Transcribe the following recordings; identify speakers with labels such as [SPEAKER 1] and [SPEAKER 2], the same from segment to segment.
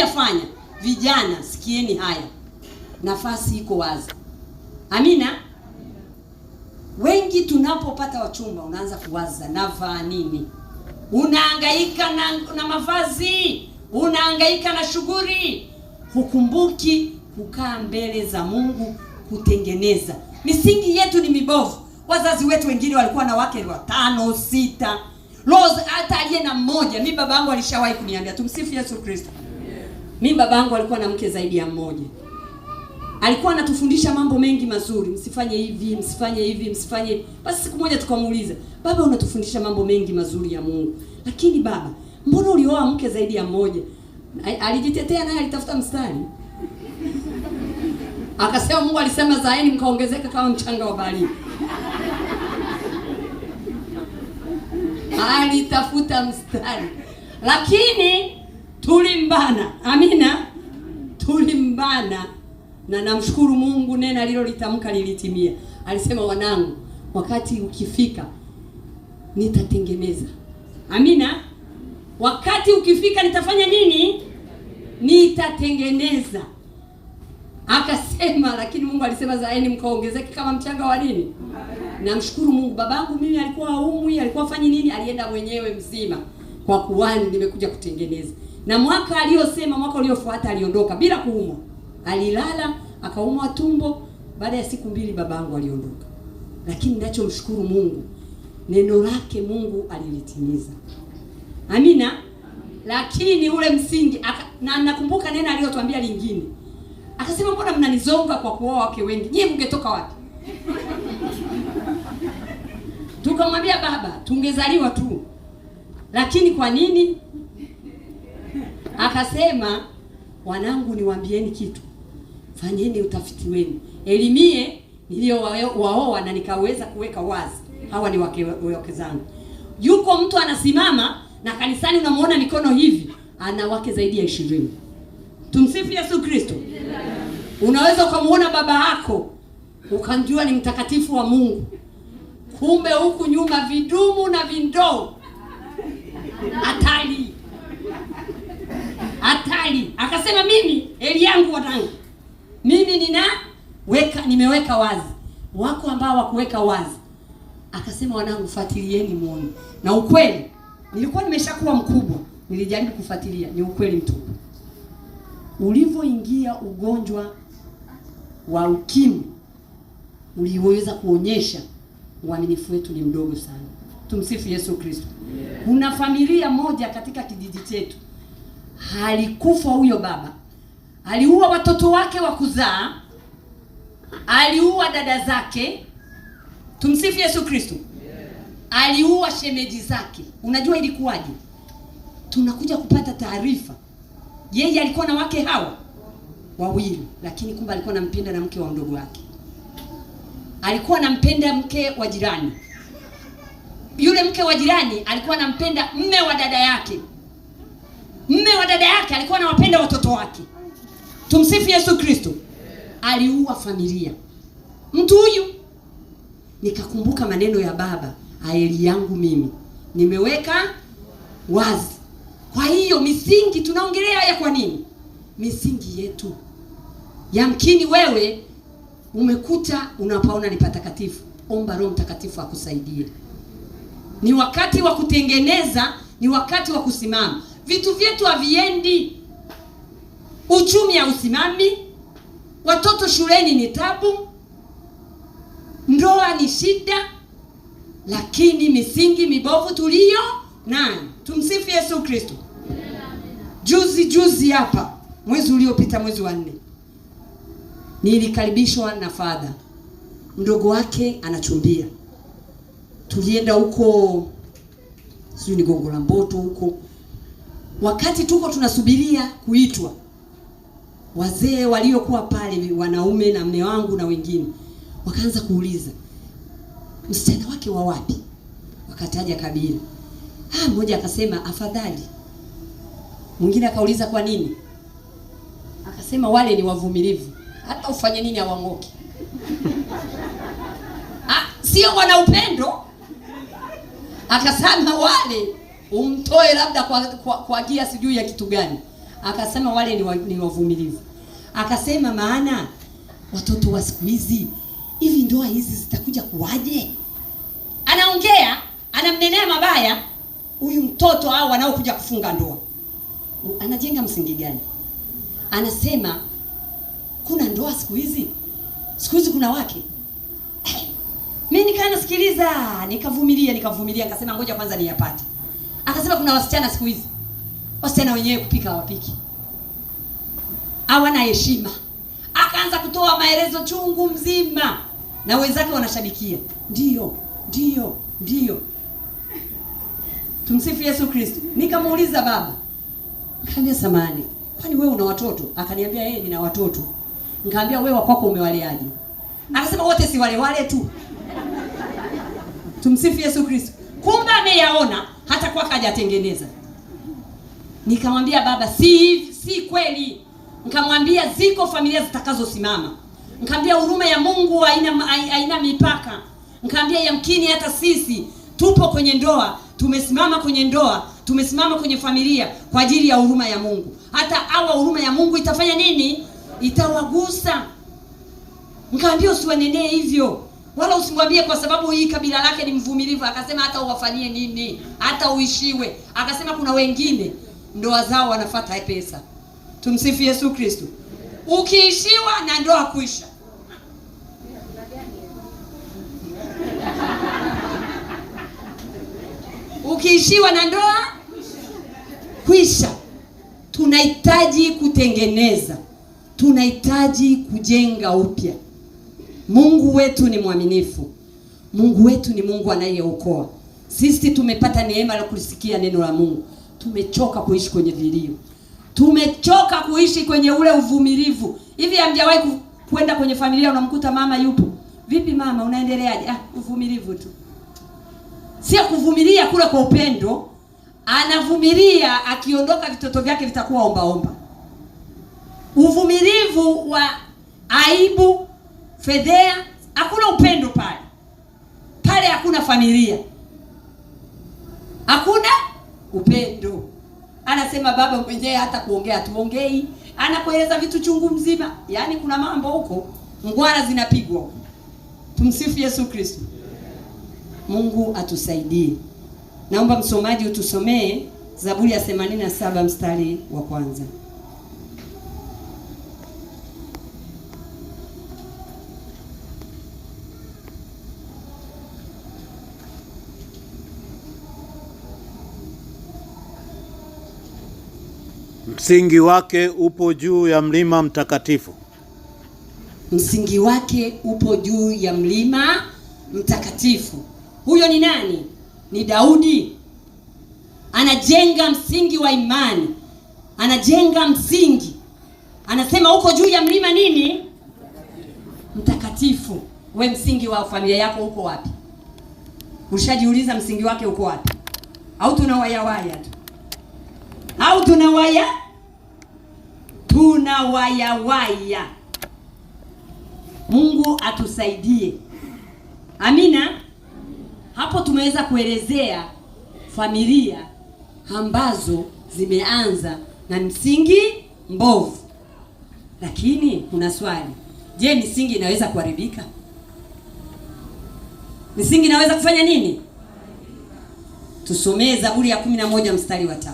[SPEAKER 1] kuyafanya. Vijana, sikieni haya, nafasi iko wazi. Amina. Wengi tunapopata wachumba unaanza kuwaza navaa nini. Unahangaika na mavazi, unahangaika na shughuli, hukumbuki kukaa mbele za Mungu kutengeneza. Misingi yetu ni mibovu. Wazazi wetu wengine walikuwa na wake 5, 6. Rose hata aliye na mmoja. Mimi babangu alishawahi kuniambia, tumsifu Yesu Kristo. Mimi babangu alikuwa na mke zaidi ya mmoja. Alikuwa anatufundisha mambo mengi mazuri, msifanye hivi, msifanye hivi, msifanye. Basi siku moja tukamuuliza, baba, unatufundisha mambo mengi mazuri ya Mungu, lakini baba, mbona ulioa mke zaidi ya mmoja? Alijitetea naye, alitafuta mstari. Akasema Mungu alisema zaeni mkaongezeka kama mchanga wa bahari. Alitafuta mstari. Lakini tulimbana. Amina. Tulimbana. Na namshukuru Mungu, neno alilolitamka lilitimia. Alisema, wanangu, wakati ukifika nitatengeneza. Amina. Wakati ukifika nitafanya nini? Nitatengeneza. Akasema, lakini Mungu alisema zaeni mkaongezeke kama mchanga wa nini? Namshukuru Mungu. Babangu mimi alikuwa haumwi, alikuwa afanye nini? Alienda mwenyewe mzima kwa kuwani, nimekuja kutengeneza. Na mwaka aliyosema, mwaka uliofuata aliondoka bila kuumwa. Alilala akaumwa tumbo, baada ya siku 2 babangu aliondoka. Lakini ninachomshukuru Mungu, neno lake Mungu alilitimiza. Amina. Lakini ule msingi na nakumbuka neno aliyotuambia lingine. Akasema, mbona mnanizonga kwa kuoa wake wengi? Nyie mngetoka wapi? Tukamwambia, baba, tungezaliwa tu. Lakini kwa nini? Akasema, wanangu, niwaambieni kitu. Fanyeni utafiti wenu. Elimie niliowaoa na nikaweza kuweka wazi. Hawa ni wake zangu. Yuko mtu anasimama na kanisani unamuona mikono hivi, ana wake zaidi ya 20. Tumsifu Yesu Kristo. Unaweza ukamuona baba yako ukanjua ni mtakatifu wa Mungu. Kumbe huku nyuma vidumu na vindoo. Hatari. Hatari. Akasema, mimi eli yangu wanangu, mimi nimeweka wazi. Wako ambao wakuweka wazi. Akasema, wanangu, fuatilieni muone. Na ukweli, nilikuwa nimeshakuwa mkubwa, nilijaribu kufuatilia, ni ukweli mtupu. Ulivyoingia ugonjwa wa ukimwi, uliweza kuonyesha uaminifu wetu ni mdogo sana. Tumsifu Yesu Kristo. Kuna familia moja katika kijiji chetu, alikufa huyo baba. Aliua watoto wake wa kuzaa, aliua dada zake. Tumsifu Yesu Kristo. Aliua shemeji zake. Unajua ilikuwaje? Tunakuja kupata taarifa, yeye alikuwa na wake hawa 2, lakini kumbe alikuwa anampenda na mke wa mdogo wake. Alikuwa anampenda mke wa jirani. Yule mke wa jirani alikuwa anampenda mme wa dada yake. Mme wa dada yake alikuwa anawapenda watoto wake. Tumsifu Yesu Kristo. Aliua familia. Mtu huyu, nikakumbuka maneno ya baba, aeli yangu mimi nimeweka wazi. Kwa hiyo misingi tunaongelea haya kwa nini? Misingi yetu. Yamkini wewe umekuta unapaona ni patakatifu, omba Roho Mtakatifu akusaidie. Ni wakati wa kutengeneza, ni wakati wa kusimama. Vitu vyetu haviendi. Uchumi hausimami, watoto shuleni ni tabu, ndoa ni shida, lakini misingi mibovu tulio nayo. Tumsifu Yesu Kristo. Juzi hapa, mwezi uliopita, mwezi wa 4, nilikaribishwa na father. Mdogo wake anachumbia. Tulienda huko, sio ni Gongo la Mboto huko. Wakati tuko tunasubiria kuitwa, wazee waliokuwa pale, wanaume na mume wangu na wengine, wakaanza kuuliza, msichana wake wa wapi? Wakataja kabila. Mmoja akasema afadhali. Mwingine akauliza kwa nini? Akasema wale ni wavumilivu, hata ufanye nini hawang'oki. Sio wana upendo. Akasema wale umtoe labda kwa gia sijui ya kitu gani. Akasema wale ni wavumilivu. Akasema maana watoto wa siku hizi hivi ndoa hizi zitakuja kuwaje? Anaongea, anamnenea mabaya huyu mtoto au wanaokuja kufunga ndoa. Anajenga msingi gani? Anasema kuna ndoa siku hizi. Siku hizi kuna wake. Mimi nikaa nasikiliza, nikavumilia, akasema ngoja kwanza niyapate. Akasema kuna wasichana siku hizi. Wasichana wenyewe kupika hawapiki. Hawana heshima. Akaanza kutoa maelezo chungu mzima na wenzake wanashabikia. Ndio. Tumsifu Yesu Kristo. Nikamuuliza baba. Nikamwambia samani, kwani wewe una watoto? Akaniambia nina watoto. Nikamwambia wewe wako umewaleaje? Akasema wote si wale tu. Tumsifu Yesu Kristo. Kumbe ameyaona hata kwa hajatengeneza. Nikamwambia baba, si kweli. Nikamwambia ziko familia zitakazosimama. Nikamwambia huruma ya Mungu haina mipaka. Nikamwambia yamkini hata sisi tupo kwenye ndoa, tumesimama kwenye ndoa, tumesimama kwenye familia kwa ajili ya huruma ya Mungu. Hata hawa huruma ya Mungu itafanya nini? Itawagusa. Nikamwambia usiwanenee hivyo. Wala usimwambie kwa sababu hii kabila lake ni mvumilivu. Akasema hata uwafanyie nini? Hata uishiwe. Akasema kuna wengine ndoa zao wanafuata pesa. Tumsifu Yesu Kristo. Ukiishiwa na ndoa kuisha. Ukiishiwa na ndoa kuisha. Tunahitaji kutengeneza. Tunahitaji kujenga upya. Mungu wetu ni mwaminifu. Mungu wetu ni Mungu anayeokoa. Sisi tumepata neema ya kulisikia neno la Mungu. Tumechoka kuishi kwenye vilio. Tumechoka kuishi kwenye ule uvumilivu. Hivi hamjawahi kwenda kwenye familia unamkuta mama yupo? Vipi mama, unaendeleaje? Uvumilivu tu. Sio kuvumilia kule kwa upendo. Anavumilia akiondoka vitoto vyake vitakuwa omba. Uvumilivu wa aibu, fedhea, hakuna upendo pale. Pale hakuna familia. Hakuna upendo. Anasema baba mwenyewe hata kuongea tuongei, anakueleza vitu chungu mzima. Yaani kuna mambo huko ngwara zinapigwa. Tumsifu Yesu Kristo. Mungu atusaidie. Naomba msomaji utusomee Zaburi ya 87 mstari wa kwanza.
[SPEAKER 2] Msingi wake upo juu ya mlima mtakatifu.
[SPEAKER 1] Msingi wake upo juu ya mlima mtakatifu. Huyo ni nani? Ni Daudi. Anajenga msingi wa imani. Anajenga msingi. Anasema uko juu ya mlima nini? Mtakatifu. We msingi wa familia yako uko wapi? Ushajiuliza msingi wake uko wapi? Au tunawayawaya tu? Au tunawayawaya. Mungu atusaidie. Amina. Hapo tumeweza kuelezea familia ambazo zimeanza na msingi mbovu. Lakini kuna swali. Je, misingi inaweza kuharibika? Misingi inaweza kufanya nini? Tusomee Zaburi ya 11 mstari wa 3.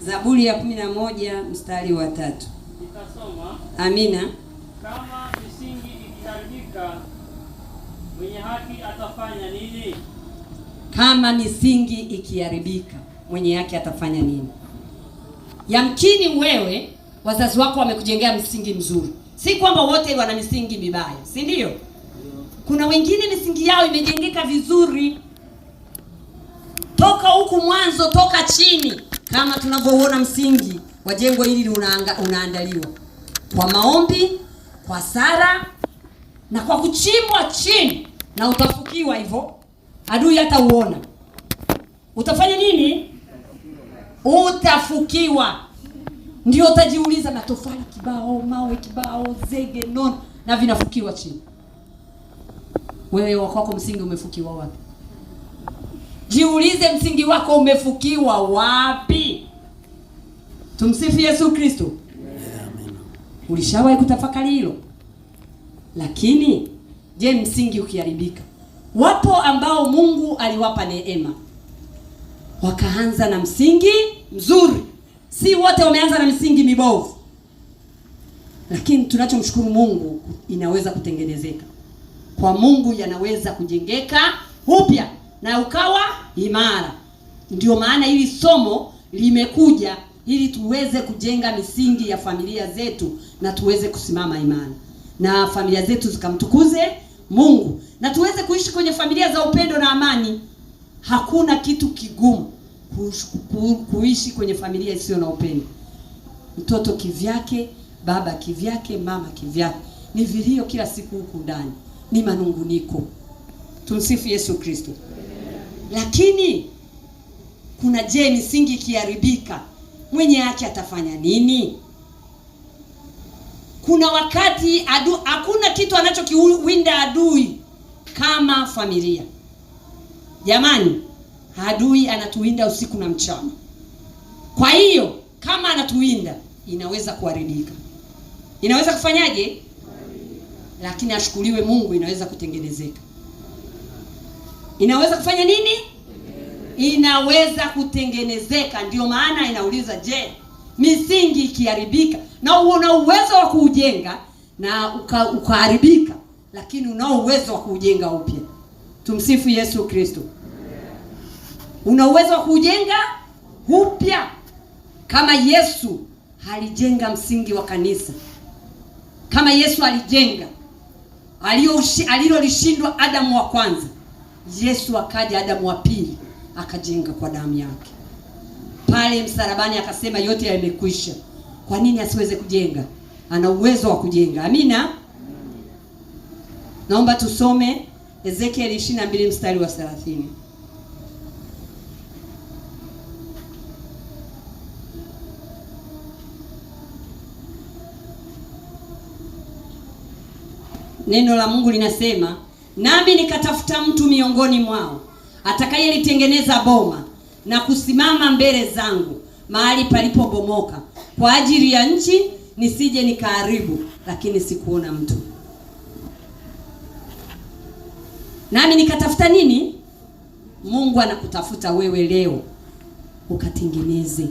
[SPEAKER 1] Zaburi ya 11 mstari wa 3.
[SPEAKER 3] Nitasoma.
[SPEAKER 1] Amina.
[SPEAKER 3] Kama misingi ikiharibika, mwenye haki atafanya nini?
[SPEAKER 1] Kama misingi ikiharibika, mwenye haki atafanya nini? Yamkini wewe wazazi wako wamekujengea msingi mzuri. Si kwamba wote wana misingi mibaya, si ndio? Kuna wengine misingi yao imejengeka vizuri. Toka huku mwanzo, toka chini. Kama tunavyoona msingi wa jengo hili unaandaliwa kwa maombi, kwa sala na kwa kuchimbwa chini, na utafukiwa hivyo. Adui hata uona. Utafanya nini? Utafukiwa. Ndio utajiuliza matofali kibao, mawe kibao, zege nono na vinafukiwa chini. Wewe wako msingi umefukiwa wapi? Jiulize, msingi wako umefukiwa wapi? Tumsifu Yesu Kristo.
[SPEAKER 2] Amen.
[SPEAKER 1] Ulishawahi kutafakari hilo? Lakini je, msingi ukiharibika? Wapo ambao Mungu aliwapa neema wakaanza na msingi mzuri. Si wote wameanza na misingi mibovu. Lakini tunachomshukuru Mungu, inaweza kutengenezeka. Kwa Mungu yanaweza kujengeka upya na ukawa imara. Ndio maana hili somo limekuja ili tuweze kujenga misingi ya familia zetu na tuweze kusimama imara, na familia zetu zikamtukuze Mungu, na tuweze kuishi kwenye familia za upendo na amani. Hakuna kitu kigumu kuishi kwenye familia isiyo na upendo. Mtoto kivyake, baba kivyake, mama kivyake, ni vilio kila siku huku ndani, ni manunguniko. Tumsifu Yesu Kristo. Lakini kuna je, misingi ikiharibika, mwenye yake atafanya nini? Kuna wakati hakuna kitu anachokiwinda adui kama familia. Jamani, adui anatuwinda usiku na mchana. Kwa hiyo kama anatuwinda, inaweza kuharibika. Inaweza kufanyaje? Lakini ashukuriwe Mungu, inaweza kutengenezeka. Inaweza kufanya nini? Inaweza kutengenezeka. Ndio maana inauliza, je, misingi ikiharibika, na una uwezo wa kuujenga na ukaharibika, lakini unao uwezo wa kuujenga upya. Tumsifu Yesu Kristo. Una uwezo wa kuujenga upya kama Yesu alijenga msingi wa kanisa. Kama Yesu alijenga alilolishindwa Adamu wa kwanza, Yesu akaja Adamu wa pili akajenga kwa damu yake. Pale msalabani akasema yote yamekwisha. Kwa nini asiweze kujenga? Ana uwezo wa kujenga. Amina. Naomba tusome Ezekiel 22 mstari wa 30. Neno la Mungu linasema, nami nikatafuta mtu miongoni mwao atakayelitengeneza boma na kusimama mbele zangu mahali palipobomoka kwa ajili ya nchi, nisije nikaharibu, lakini sikuona mtu. Nami nikatafuta nini? Mungu anakutafuta wewe leo ukatengeneze